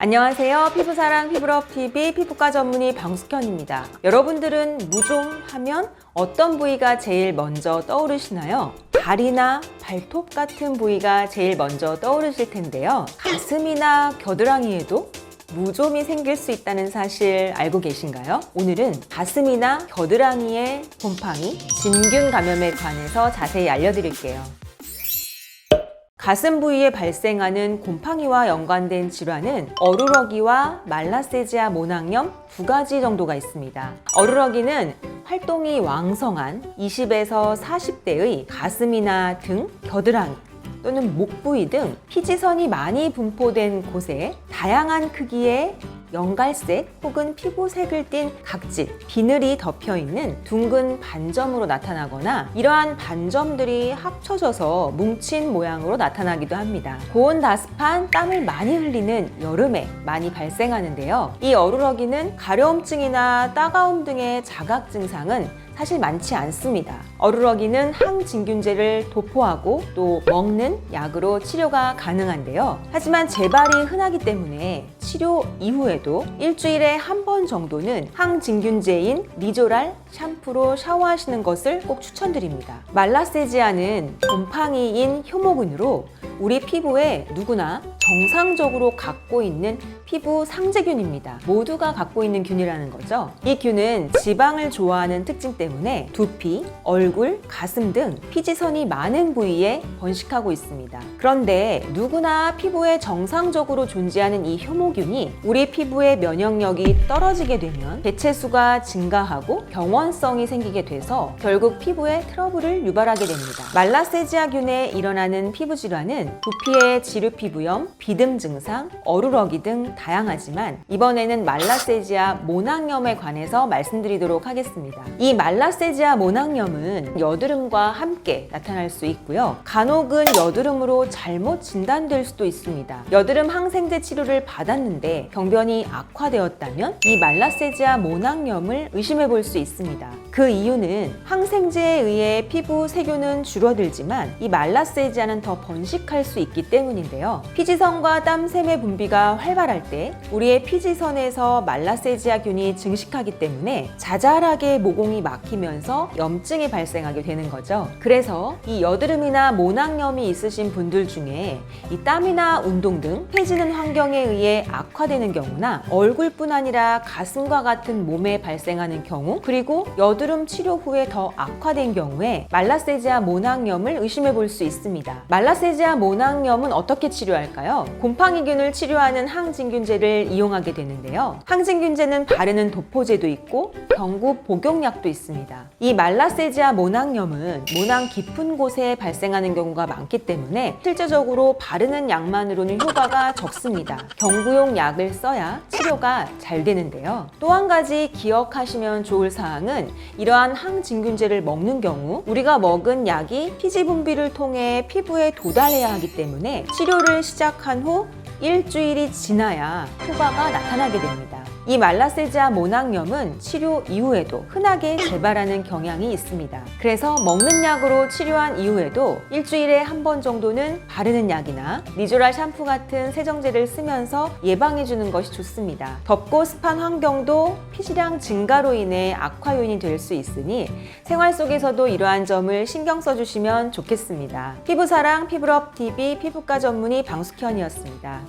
안녕하세요. 피부사랑 피부럽TV 피부과 전문의 방숙현입니다. 여러분들은 무좀 하면 어떤 부위가 제일 먼저 떠오르시나요? 다리나 발톱 같은 부위가 제일 먼저 떠오르실 텐데요. 가슴이나 겨드랑이에도 무좀이 생길 수 있다는 사실 알고 계신가요? 오늘은 가슴이나 겨드랑이의 곰팡이, 진균 감염에 관해서 자세히 알려드릴게요. 가슴 부위에 발생하는 곰팡이와 연관된 질환은 어루러기와 말라세지아 모낭염 두 가지 정도가 있습니다. 어루러기는 활동이 왕성한 20에서 40대의 가슴이나 등, 겨드랑이 또는 목 부위 등 피지선이 많이 분포된 곳에 다양한 크기의 연갈색 혹은 피부색을 띤 각질, 비늘이 덮여있는 둥근 반점으로 나타나거나 이러한 반점들이 합쳐져서 뭉친 모양으로 나타나기도 합니다. 고온다습한 땀을 많이 흘리는 여름에 많이 발생하는데요. 이 어루러기는 가려움증이나 따가움 등의 자각 증상은 사실 많지 않습니다. 어루러기는 항진균제를 도포하고 또 먹는 약으로 치료가 가능한데요. 하지만 재발이 흔하기 때문에 치료 이후에도 일주일에 한 번 정도는 항진균제인 리조랄 샴푸로 샤워하시는 것을 꼭 추천드립니다. 말라세지아는 곰팡이인 효모균으로 우리 피부에 누구나 정상적으로 갖고 있는 피부 상재균입니다. 모두가 갖고 있는 균이라는 거죠. 이 균은 지방을 좋아하는 특징 때문에 두피, 얼굴, 가슴 등 피지선이 많은 부위에 번식하고 있습니다. 그런데 누구나 피부에 정상적으로 존재하는 이 효모균이 우리 피부의 면역력이 떨어지게 되면 개체수가 증가하고 병원성이 생기게 돼서 결국 피부에 트러블을 유발하게 됩니다. 말라세지아균에 일어나는 피부 질환은 두피의 지루피부염, 비듬 증상, 어루러기 등 다양하지만 이번에는 말라세지아 모낭염에 관해서 말씀드리도록 하겠습니다. 이 말라세지아 모낭염은 여드름과 함께 나타날 수 있고요. 간혹은 여드름으로 잘못 진단될 수도 있습니다. 여드름 항생제 치료를 받았는데 병변이 악화되었다면 이 말라세지아 모낭염을 의심해 볼 수 있습니다. 그 이유는 항생제에 의해 피부 세균은 줄어들지만 이 말라세지아는 더 번식할 수 있기 때문인데요. 피지선과 땀샘의 분비가 활발할 때 우리의 피지선에서 말라세지아균이 증식하기 때문에 자잘하게 모공이 막히면서 염증이 발생하게 되는 거죠. 그래서 이 여드름이나 모낭염이 있으신 분들 중에 이 땀이나 운동 등 해지는 환경에 의해 악화되는 경우나 얼굴뿐 아니라 가슴과 같은 몸에 발생하는 경우, 그리고 여드름 치료 후에 더 악화된 경우에 말라세지아 모낭염을 의심해 볼 수 있습니다. 말라세지아 모낭염은 어떻게 치료할까요? 곰팡이균을 치료하는 항진균제를 이용하게 되는데요. 항진균제는 바르는 도포제도 있고 경구 복용약도 있습니다. 이 말라세지아 모낭염은 모낭 깊은 곳에 발생하는 경우가 많기 때문에 실제적으로 바르는 약만으로는 효과가 적습니다. 경구용 약을 써야 치료가 잘 되는데요. 또 한 가지 기억하시면 좋을 사항은 이러한 항진균제를 먹는 경우 우리가 먹은 약이 피지 분비를 통해 피부에 도달해야 하기 때문에 치료를 시작한 후 일주일이 지나야 효과가 나타나게 됩니다. 이 말라세지아 모낭염은 치료 이후에도 흔하게 재발하는 경향이 있습니다. 그래서 먹는 약으로 치료한 이후에도 일주일에 한 번 정도는 바르는 약이나 리조랄 샴푸 같은 세정제를 쓰면서 예방해주는 것이 좋습니다. 덥고 습한 환경도 피지량 증가로 인해 악화 요인이 될 수 있으니 생활 속에서도 이러한 점을 신경 써주시면 좋겠습니다. 피부사랑 피부럽TV 피부과 전문의 방숙현이었습니다.